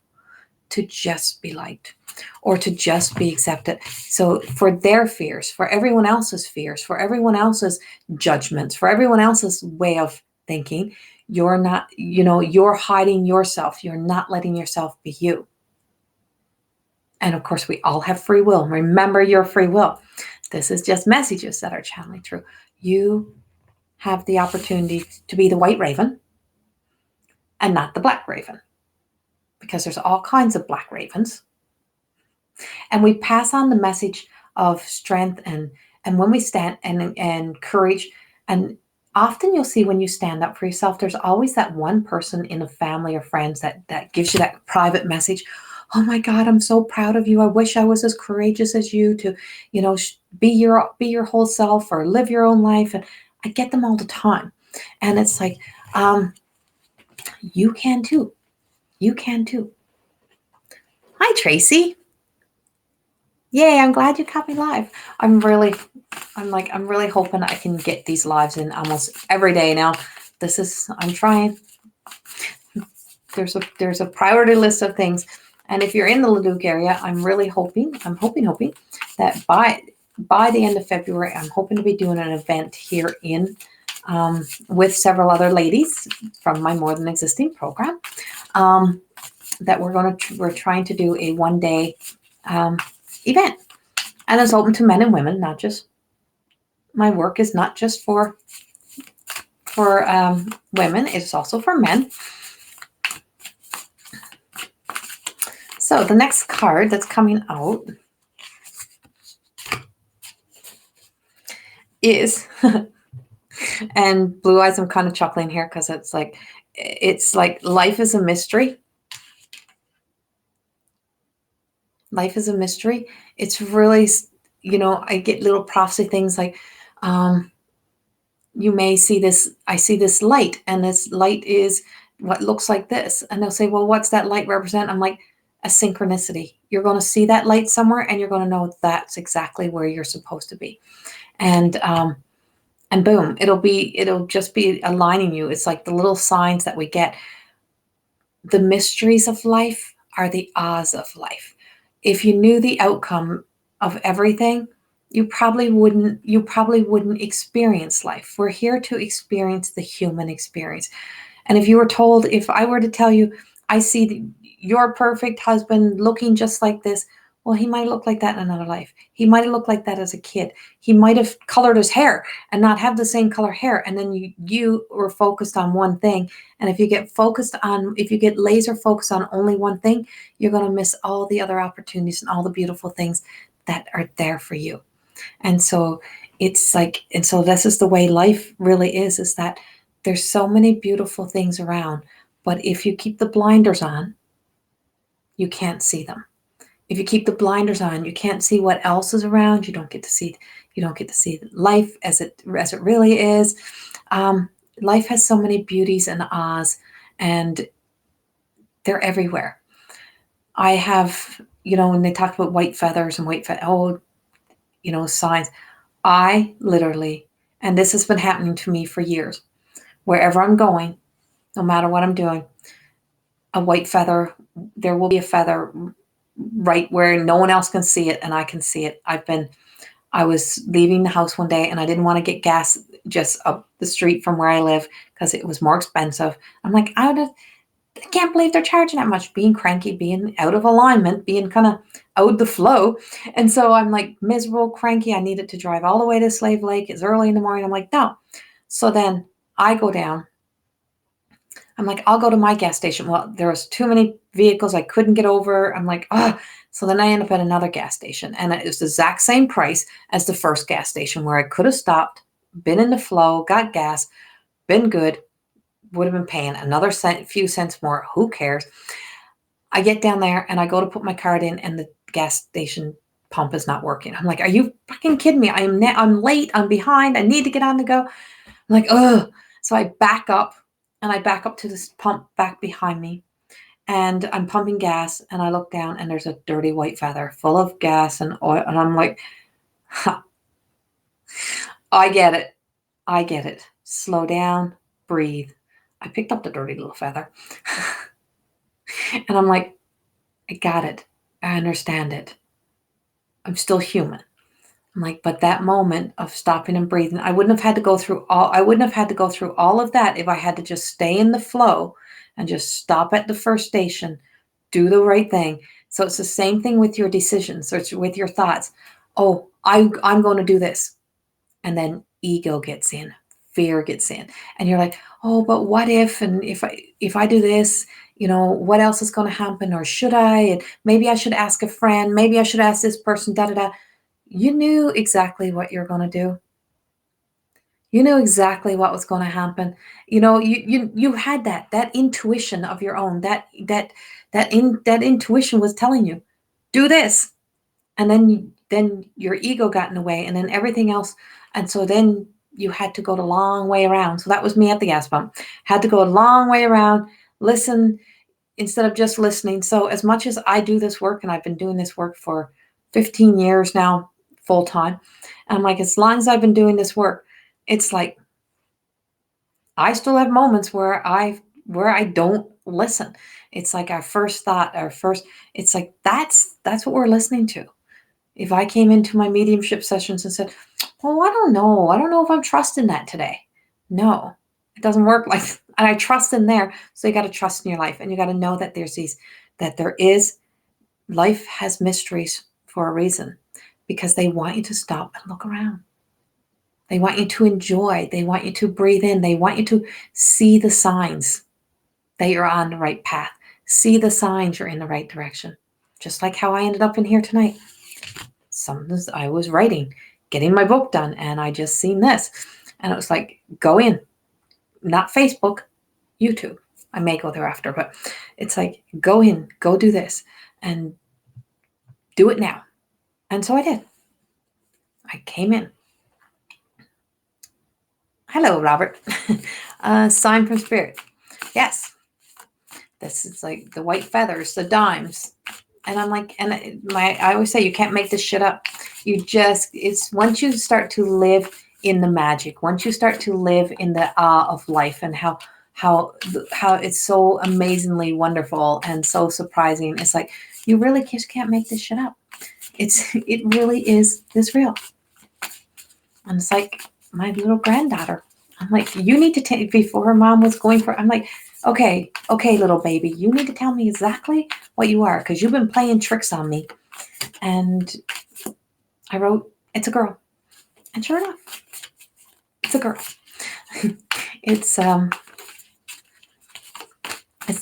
to just be liked or to just be accepted? So for their fears, for everyone else's fears, for everyone else's judgments, for everyone else's way of thinking, you're not, you're hiding yourself. You're not letting yourself be you. And of course, we all have free will. Remember your free will. This is just messages that are channeling through. You have the opportunity to be the white raven and not the black raven, because there's all kinds of black ravens. And we pass on the message of strength and when we stand and courage. And often you'll see when you stand up for yourself, there's always that one person in a family or friends that gives you that private message. Oh my God, I'm so proud of you. I wish I was as courageous as you to, be your whole self or live your own life. And I get them all the time. And it's like, you can too. You can too. Hi, Tracy. Yay, I'm glad you caught me live. I'm really hoping I can get these lives in almost every day now. I'm trying. There's a priority list of things. And if you're in the Leduc area, I'm hoping that by the end of February, I'm hoping to be doing an event here with several other ladies from my More Than Existing program, that we're trying to do a one-day event. And it's open to men and women, not just, my work is not just for women, it's also for men. So the next card that's coming out is, and Blue Eyes, I'm kind of chuckling here because it's like life is a mystery. Life is a mystery. It's really, I get little prophecy things like, you may see this, I see this light, and this light is what looks like this. And they'll say, well, what's that light represent? I'm like, a synchronicity. You're going to see that light somewhere and you're going to know that's exactly where you're supposed to be. And boom, it'll just be aligning you. It's like the little signs that we get. The mysteries of life are the ahs of life. If you knew the outcome of everything, you probably wouldn't experience life. We're here to experience the human experience. And if I were to tell you, I see your perfect husband looking just like this, well, he might look like that in another life. He might have looked like that as a kid. He might have colored his hair and not have the same color hair. And then you were focused on one thing. And if you get laser focused on only one thing, you're going to miss all the other opportunities and all the beautiful things that are there for you. And so it's like, and so this is the way life really is that there's so many beautiful things around, but if you keep the blinders on, you can't see them. If you keep the blinders on, you can't see what else is around. You don't get to see life as it really is. Life has so many beauties and ahs, and they're everywhere. I have, when they talk about white feathers and signs, I literally, and this has been happening to me for years, wherever I'm going, no matter what I'm doing, a white feather, there will be a feather right where no one else can see it and I can see it. I was leaving the house one day and I didn't want to get gas just up the street from where I live because it was more expensive. I'm like, I can't believe they're charging that much, being cranky, being out of alignment, being kind of out the flow. And so I'm like miserable, cranky. I needed to drive all the way to Slave Lake. It's early in the morning. I'm like, no. So then I go down. I'm like, I'll go to my gas station. Well, there was too many vehicles. I couldn't get over. I'm like, So then I end up at another gas station. And it was the exact same price as the first gas station where I could have stopped, been in the flow, got gas, been good, would have been paying another few cents more. Who cares? I get down there and I go to put my card in and the gas station pump is not working. I'm like, are you fucking kidding me? I'm late. I'm behind. I need to get on the go. I'm like, ugh. So I back up. And I back up to this pump back behind me and I'm pumping gas and I look down and there's a dirty white feather full of gas and oil. And I'm like, I get it. I get it. Slow down, breathe. I picked up the dirty little feather and I'm like, I got it. I understand it. I'm still human. I'm like, but that moment of stopping and breathing, I wouldn't have had to go through all of that if I had to just stay in the flow and just stop at the first station, do the right thing. So it's the same thing with your decisions or with your thoughts. Oh, I'm going to do this. And then ego gets in, fear gets in. And you're like, oh, but what if, and if I do this, what else is going to happen? Or should I? And maybe I should ask a friend. Maybe I should ask this person, da-da-da. You knew exactly what you're going to do. You knew exactly what was going to happen. You had that intuition of your own. That intuition was telling you, do this, and then your ego got in the way, and then everything else. And so then you had to go the long way around. So that was me at the gas pump. Had to go a long way around, listen instead of just listening. So as much as I do this work, and I've been doing this work for 15 years now, full time. And I'm like, as long as I've been doing this work, it's like I still have moments where I don't listen. It's like our first thought, it's like that's what we're listening to. If I came into my mediumship sessions and said, well, I don't know if I'm trusting that today. No, it doesn't work like, and I trust in there. So you got to trust in your life, and you got to know that life has mysteries for a reason. Because they want you to stop and look around. They want you to enjoy. They want you to breathe in. They want you to see the signs that you're on the right path. See the signs you're in the right direction. Just like how I ended up in here tonight. Sometimes I was writing, getting my book done, and I just seen this. And it was like, go in. Not Facebook, YouTube. I may go there after, but it's like, go in, go do this, and do it now. And so I did. I came in. Hello, Robert. Sign from spirit. Yes. This is like the white feathers, the dimes. And I'm like, I always say, you can't make this shit up. It's once you start to live in the magic, once you start to live in the awe of life and how it's so amazingly wonderful and so surprising. It's like, you really just can't make this shit up. It really is this real. And it's like my little granddaughter. I'm like, you need to take, before her mom was going for, I'm like, okay, little baby, you need to tell me exactly what you are, because you've been playing tricks on me. And I wrote, it's a girl. And sure enough, it's a girl. It's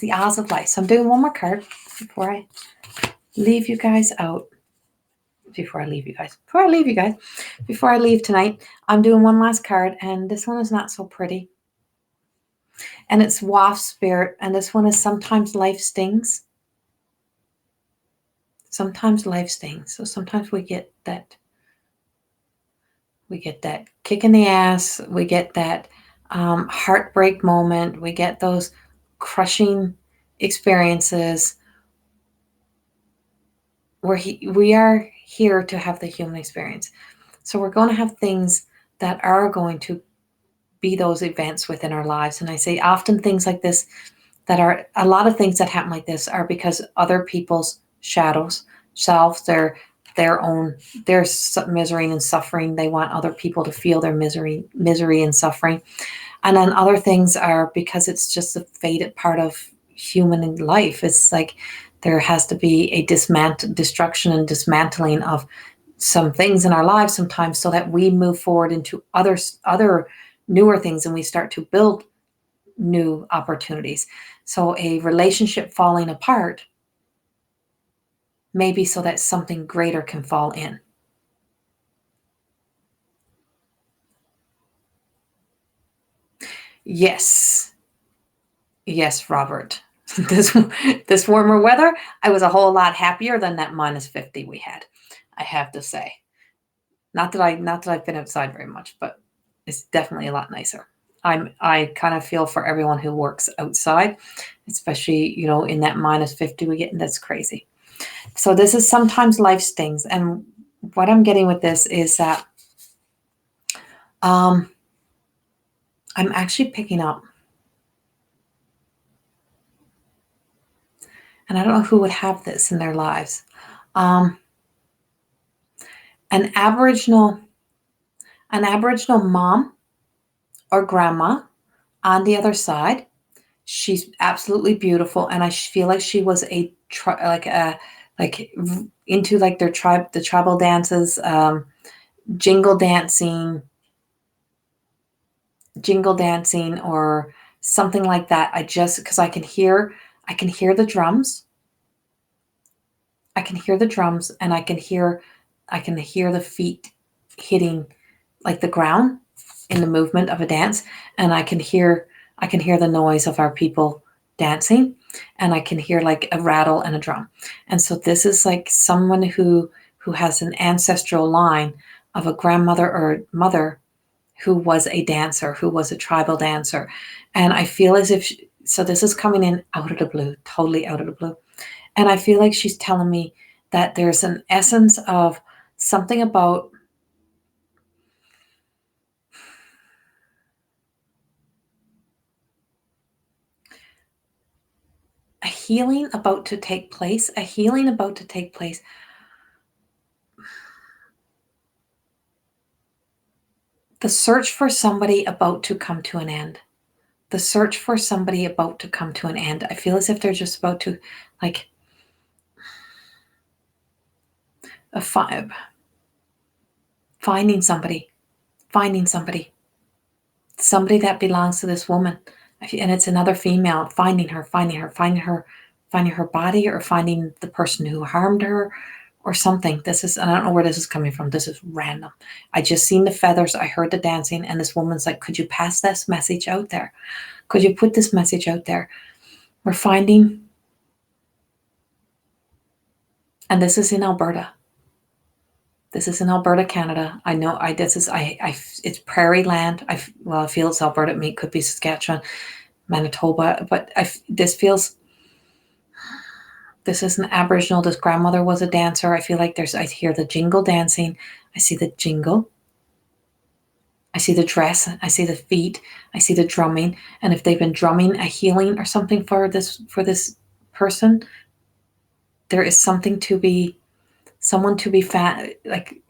the Oz of life. So I'm doing one more card before I leave you guys out. before I leave you guys. Before I leave tonight, I'm doing one last card, and this one is not so pretty. And it's waft spirit, and this one is sometimes life stings. Sometimes life stings. So sometimes we get that kick in the ass. We get that heartbreak moment. We get those crushing experiences. We are here to have the human experience. So we're going to have things that are going to be those events within our lives. And I say often things like this, that are a lot of things that happen like this are because other people's shadows, selves, their misery and suffering. They want other people to feel their misery and suffering. And then other things are because it's just a fated part of human life. It's like there has to be a destruction and dismantling of some things in our lives sometimes, so that we move forward into other newer things, and we start to build new opportunities. So a relationship falling apart, maybe so that something greater can fall in. Yes, Robert. This warmer weather, I was a whole lot happier than that -50 we had, I have to say. Not that I've been outside very much, but it's definitely a lot nicer. I kind of feel for everyone who works outside, especially, in that -50 we get, and that's crazy. So this is sometimes life stings. And what I'm getting with this is that I'm actually picking up, and I don't know who would have this in their lives, an Aboriginal mom or grandma on the other side. She's absolutely beautiful, and I feel like she was into like the tribal dances, jingle dancing, or something like that. Because I can hear the drums. I can hear the drums, and I can hear the feet hitting like the ground in the movement of a dance, and I can hear the noise of our people dancing, and I can hear like a rattle and a drum. And so this is like someone who has an ancestral line of a grandmother or mother who was a dancer, who was a tribal dancer. And I feel as if so this is coming in out of the blue, totally out of the blue. And I feel like she's telling me that there's an essence of something about a healing about to take place, The search for somebody about to come to an end. I feel as if they're just about to, like, finding somebody that belongs to this woman. And it's another female, finding her body, or finding the person who harmed her, or something. I don't know where this is coming from. This is random. I just seen the feathers. I heard the dancing, and this woman's like, could you pass this message out there? Could you put this message out there? We're finding, and this is in Alberta. Canada. I know. It's prairie land. I feel it's Alberta. It could be Saskatchewan, Manitoba, but this is an Aboriginal. This grandmother was a dancer. I feel like I hear the jingle dancing. I see the jingle. I see the dress. I see the feet. I see the drumming. And if they've been drumming a healing or something for this person, there is someone to be like,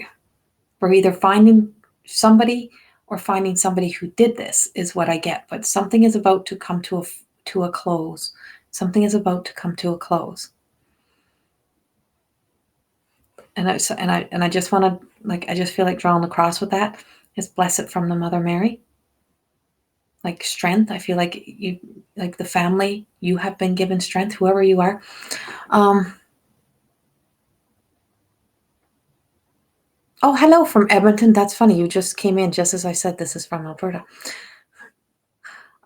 we're either finding somebody or finding somebody who did this, is what I get. But something is about to come to a close. Something is about to come to a close. And I just want to, I just feel like drawing the cross with that is bless it from the Mother Mary. Like strength. I feel like you, like the family, you have been given strength, whoever you are. Oh, hello from Edmonton. That's funny. You just came in just as I said this is from Alberta.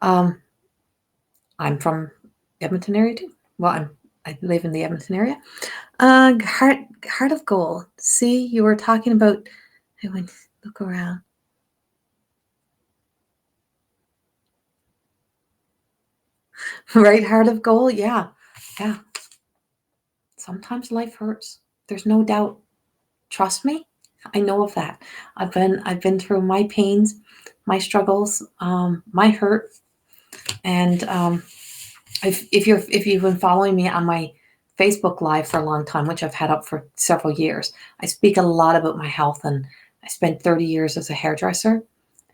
Um, I'm from Edmonton area too. Well, I live in the Edmonton area. Heart of gold. See, you were talking about. I went look around. Right, heart of gold. Yeah, yeah. Sometimes life hurts. There's no doubt. Trust me. I know of that. I've been through my pains, my struggles, my hurt, and if you've been following me on my Facebook Live for a long time, which I've had up for several years, I speak a lot about my health, and I spent 30 years as a hairdresser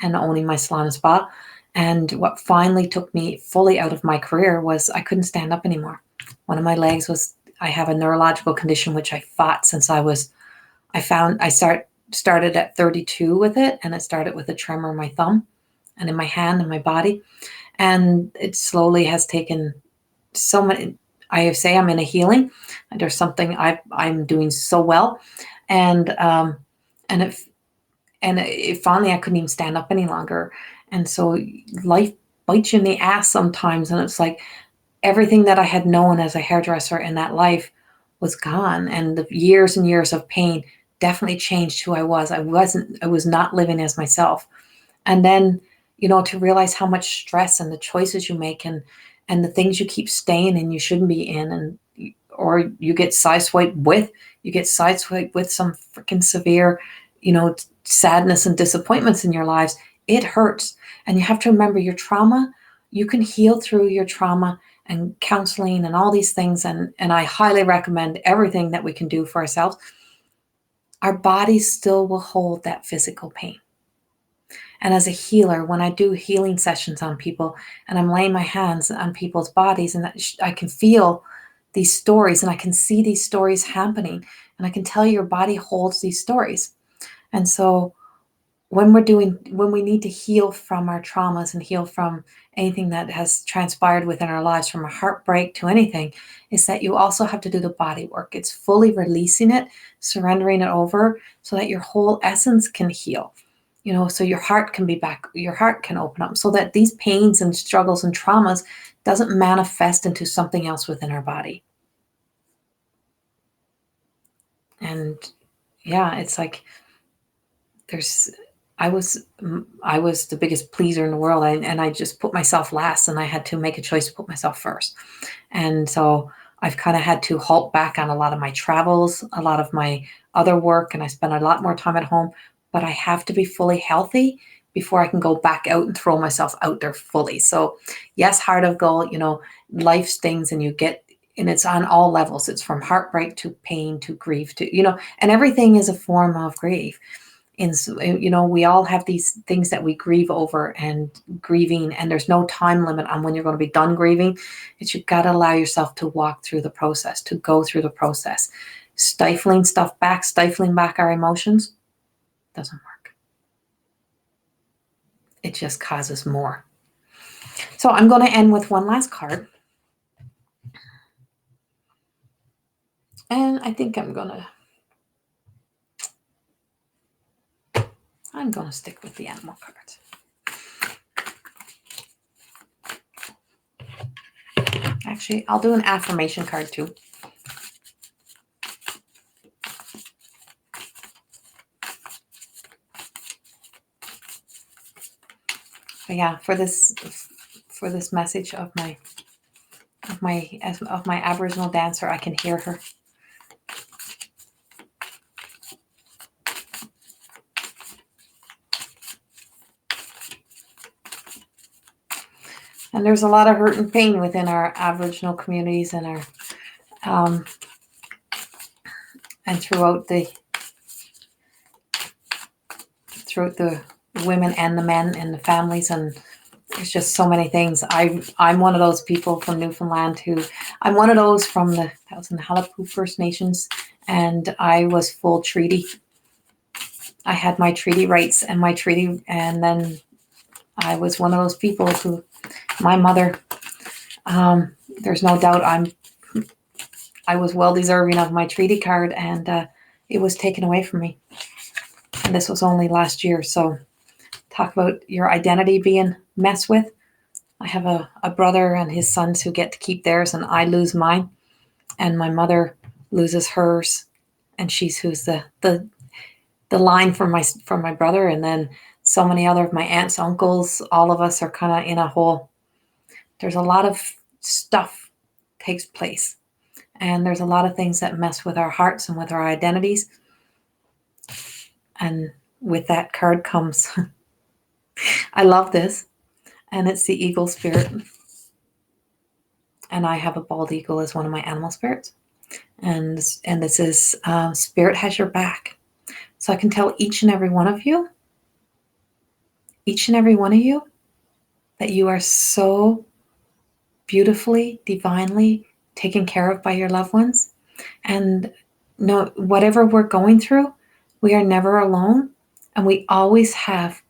and owning my salon and spa. And what finally took me fully out of my career was I couldn't stand up anymore. One of my legs was I have a neurological condition which I fought since started at 32 with it, and it started with a tremor in my thumb and in my hand and my body, and it slowly has taken so many. I say I'm in a healing. There's something I'm doing so well, and and it finally I couldn't even stand up any longer, and so life bites you in the ass sometimes, and it's like everything that I had known as a hairdresser in that life was gone, and the years and years of pain definitely changed who I was. I was not living as myself. And then, to realize how much stress and the choices you make and the things you keep staying in you shouldn't be in, and or you get sideswiped with some freaking severe, sadness and disappointments in your lives. It hurts. And you have to remember your trauma, you can heal through your trauma and counseling and all these things. And I highly recommend everything that we can do for ourselves. Our bodies still will hold that physical pain. And as a healer, when I do healing sessions on people and I'm laying my hands on people's bodies, and I can feel these stories and I can see these stories happening, and I can tell your body holds these stories. And so when we need to heal from our traumas and heal from anything that has transpired within our lives, from a heartbreak to anything, is that you also have to do the body work. It's fully releasing it, surrendering it over, so that your whole essence can heal. So your heart can be back, your heart can open up, so that these pains and struggles and traumas doesn't manifest into something else within our body. And yeah, it's like I was the biggest pleaser in the world, and I just put myself last, and I had to make a choice to put myself first. And so I've kind of had to halt back on a lot of my travels, a lot of my other work, and I spend a lot more time at home. But I have to be fully healthy before I can go back out and throw myself out there fully. So yes, heart of gold, life stings, and and it's on all levels. It's from heartbreak to pain to grief to, and everything is a form of grief. And so, we all have these things that we grieve over, and grieving, and there's no time limit on when you're going to be done grieving. It's you've got to allow yourself to walk through the process, to go through the process. Stifling back our emotions doesn't work. It just causes more. So I'm going to end with one last card. And I think I'm going to stick with the animal cards. Actually, I'll do an affirmation card too. But yeah, for this message of my Aboriginal dancer, I can hear her. And there's a lot of hurt and pain within our Aboriginal communities and our and throughout the women and the men and the families, and there's just so many things. I'm one of those people from Newfoundland I'm one of those from that was in the Halapu First Nations, and I was full treaty. I had my treaty rights and my treaty, and then I was one of those people who, my mother, there's no doubt I was well deserving of my treaty card, and it was taken away from me. And this was only last year. So talk about your identity being messed with. I have a brother and his sons who get to keep theirs, and I lose mine. And my mother loses hers, and she's who's the line from my brother. And then so many other of my aunts, uncles, all of us are kind of in a whole. There's a lot of stuff takes place, and there's a lot of things that mess with our hearts and with our identities. And with that card comes, I love this, and it's the eagle spirit. And I have a bald eagle as one of my animal spirits. And this is spirit has your back. So I can tell each and every one of you, that you are so beautifully, divinely taken care of by your loved ones. And no, whatever we're going through, we are never alone. And we always have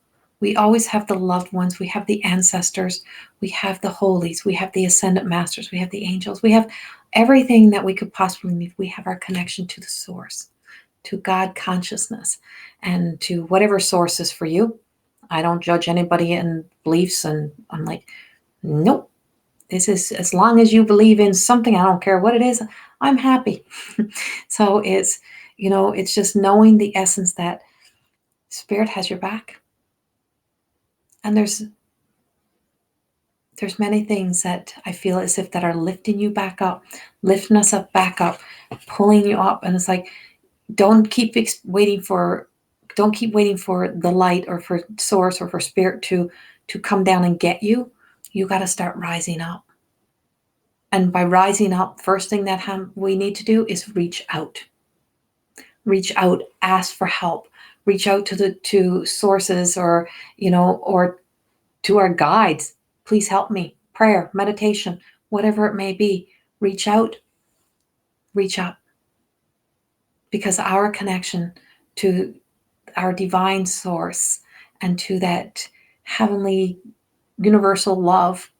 the loved ones. We have the ancestors. We have the holies. We have the ascendant masters. We have the angels. We have everything that we could possibly need. We have our connection to the source, to God consciousness, and to whatever source is for you. I don't judge anybody in beliefs, and I'm like, nope. This is, as long as you believe in something, I don't care what it is, I'm happy. So it's, it's just knowing the essence that spirit has your back. And there's many things that I feel as if that are lifting you back up, lifting us up, back up, pulling you up. And it's like, don't keep waiting for the light or for source or for spirit to come down and get you. You got to start rising up. And by rising up, first thing that we need to do is reach out. Reach out, ask for help. Reach out to sources or to our guides. Please help me. Prayer, meditation, whatever it may be. Reach out. Reach up. Because our connection to our divine source and to that heavenly universal love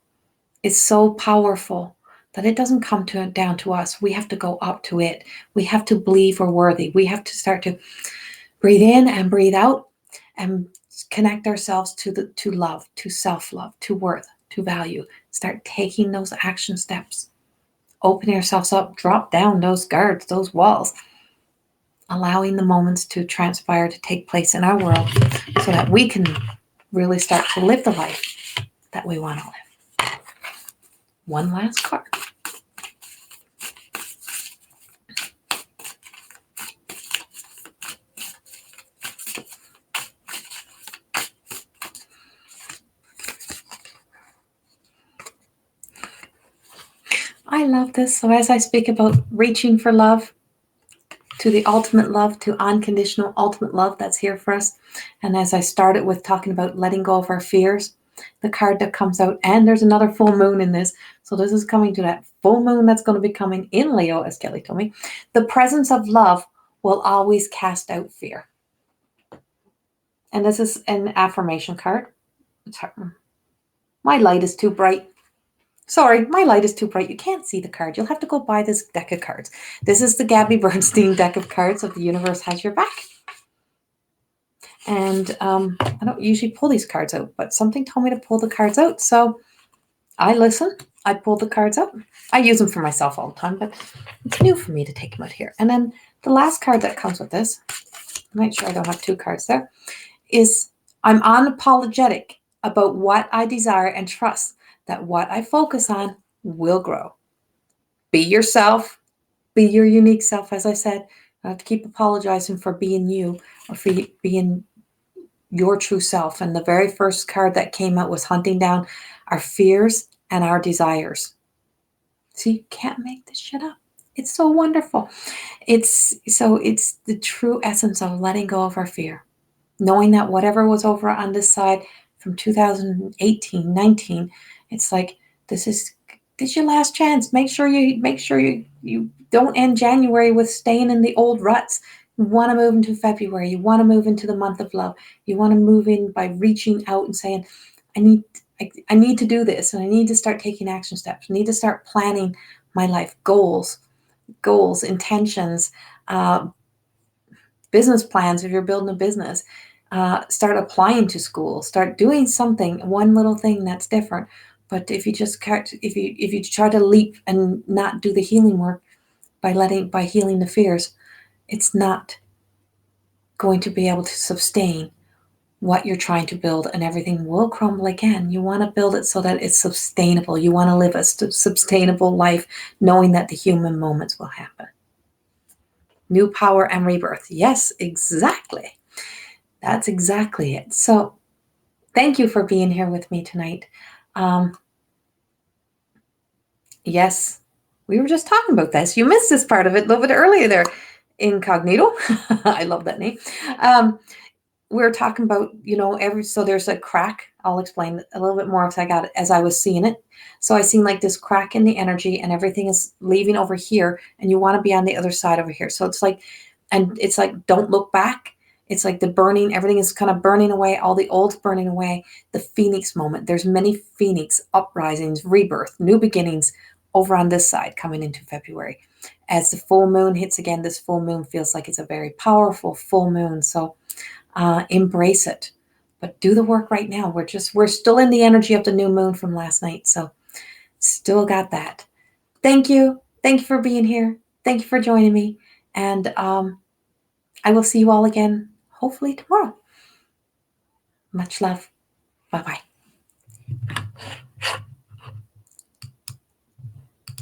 is so powerful that it doesn't come down to us. We have to go up to it. We have to believe we're worthy. We have to start to breathe in and breathe out and connect ourselves to love, to self-love, to worth, to value. Start taking those action steps. Opening ourselves up, drop down those guards, those walls. Allowing the moments to transpire, to take place in our world so that we can really start to live the life that we want to live. One last card. I love this. So as I speak about reaching for love, to the ultimate love, to unconditional ultimate love that's here for us. And as I started with talking about letting go of our fears, the card that comes out, and there's another full moon in this. So this is coming to that full moon that's going to be coming in Leo, as Kelly told me. The presence of love will always cast out fear. And this is an affirmation card. My light is too bright. Sorry, my light is too bright. You can't see the card. You'll have to go buy this deck of cards. This is the Gabby Bernstein deck of cards of The Universe Has Your Back. And I don't usually pull these cards out, but something told me to pull the cards out. So I listen. I pull the cards out. I use them for myself all the time, but it's new for me to take them out here. And then the last card that comes with this, make sure I don't have two cards there, is I'm unapologetic about what I desire and trust that what I focus on will grow. Be yourself. Be your unique self. As I said, I have to keep apologizing for being you or for being your true self. And the very first card that came out was hunting down our fears and our desires. So you can't make this shit up. It's so wonderful. It's the true essence of letting go of our fear. Knowing that whatever was over on this side from 2018, 19, it's like, this is your last chance. Make sure you don't end January with staying in the old ruts. You want to move into February. You want to move into the month of love. You want to move in by reaching out and saying, I need to do this, and I need to start taking action steps. I need to start planning my life, goals, intentions, business plans. If you're building a business, start applying to school, start doing something, one little thing that's different. But if you just if you try to leap and not do the healing work by healing the fears, it's not going to be able to sustain what you're trying to build, and everything will crumble again. You want to build it so that it's sustainable. You want to live a sustainable life, knowing that the human moments will happen. New power and rebirth. Yes, exactly. That's exactly it. So thank you for being here with me tonight. Yes, we were just talking about this. You missed this part of it a little bit earlier there. Incognito. I love that name. We're talking about, so there's a crack. I'll explain a little bit more because I got it as I was seeing it. So I seen like this crack in the energy, and everything is leaving over here, and you want to be on the other side over here. So it's like, don't look back. It's like the burning, everything is kind of burning away, all the old's burning away, the phoenix moment. There's many phoenix uprisings, rebirth, new beginnings over on this side coming into February. As the full moon hits again, this full moon feels like it's a very powerful full moon. So embrace it, but do the work right now. We're still in the energy of the new moon from last night. So still got that. Thank you. Thank you for being here. Thank you for joining me. And I will see you all again, hopefully tomorrow. Much love. Bye-bye.